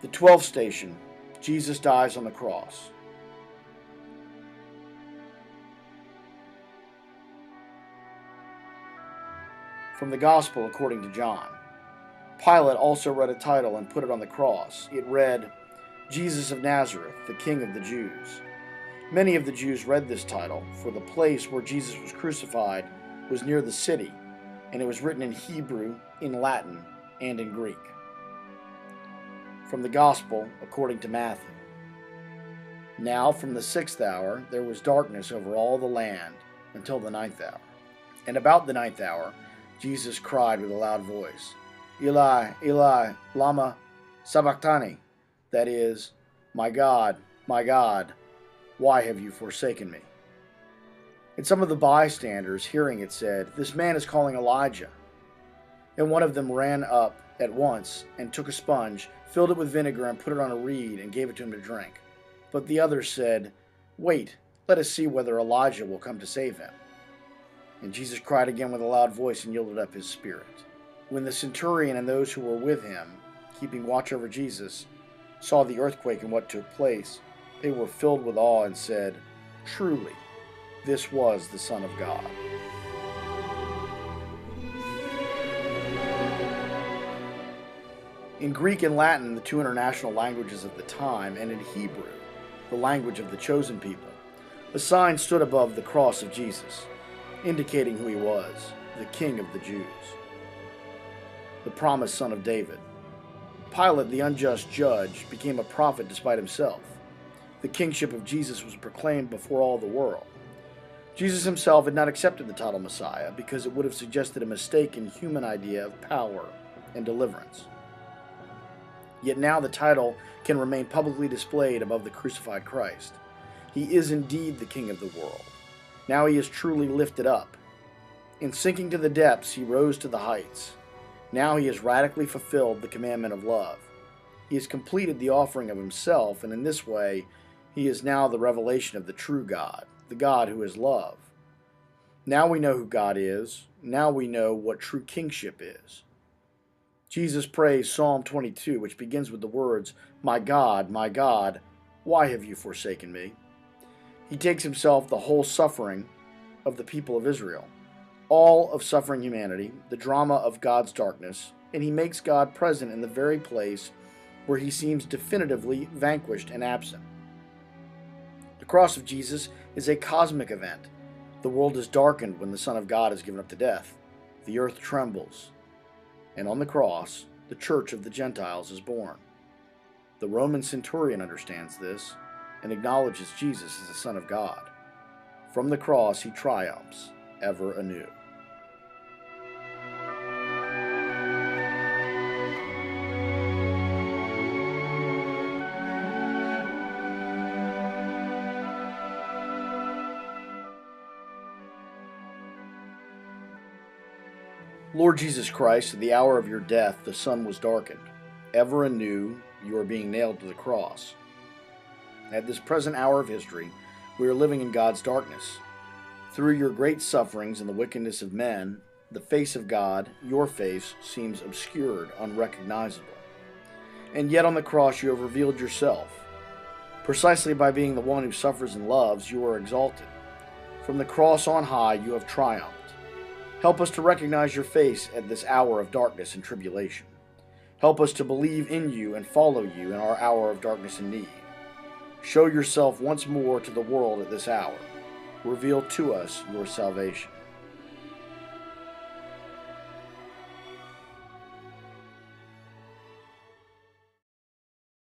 The 12th station, Jesus dies on the cross. From the Gospel according to John. Pilate also read a title and put it on the cross. It read, Jesus of Nazareth, the King of the Jews. Many of the Jews read this title, for the place where Jesus was crucified was near the city, and it was written in Hebrew, in Latin, and in Greek. From the Gospel according to Matthew. Now from the 6th hour there was darkness over all the land until the 9th hour. And about the 9th hour Jesus cried with a loud voice, Eli, Eli, lama sabachthani, that is, my God, why have you forsaken me? And some of the bystanders, hearing it, said, This man is calling Elijah. And one of them ran up at once and took a sponge, filled it with vinegar, and put it on a reed, and gave it to him to drink. But the others said, Wait, let us see whether Elijah will come to save him. And Jesus cried again with a loud voice and yielded up his spirit. When the centurion and those who were with him, keeping watch over Jesus, saw the earthquake and what took place, they were filled with awe and said, Truly, this was the Son of God. In Greek and Latin, the two international languages of the time, and in Hebrew, the language of the chosen people, a sign stood above the cross of Jesus, indicating who he was, the King of the Jews, the promised Son of David. Pilate, the unjust judge, became a prophet despite himself. The kingship of Jesus was proclaimed before all the world. Jesus himself had not accepted the title Messiah because it would have suggested a mistaken human idea of power and deliverance. Yet now the title can remain publicly displayed above the crucified Christ. He is indeed the King of the world. Now he is truly lifted up. In sinking to the depths, he rose to the heights. Now he has radically fulfilled the commandment of love. He has completed the offering of himself, and in this way, he is now the revelation of the true God, the God who is love. Now we know who God is. Now we know what true kingship is. Jesus prays Psalm 22, which begins with the words, my God, why have you forsaken me? He takes himself the whole suffering of the people of Israel, all of suffering humanity, the drama of God's darkness, and he makes God present in the very place where he seems definitively vanquished and absent. The cross of Jesus is a cosmic event. The world is darkened when the Son of God is given up to death. The earth trembles. And on the cross, the church of the Gentiles is born. The Roman centurion understands this and acknowledges Jesus as the Son of God. From the cross he triumphs ever anew. Lord Jesus Christ, at the hour of your death the sun was darkened. Ever anew you are being nailed to the cross. At this present hour of history, we are living in God's darkness. Through your great sufferings and the wickedness of men, the face of God, your face, seems obscured, unrecognizable. And yet on the cross you have revealed yourself. Precisely by being the one who suffers and loves, you are exalted. From the cross on high you have triumphed. Help us to recognize your face at this hour of darkness and tribulation. Help us to believe in you and follow you in our hour of darkness and need. Show yourself once more to the world at this hour. Reveal to us your salvation.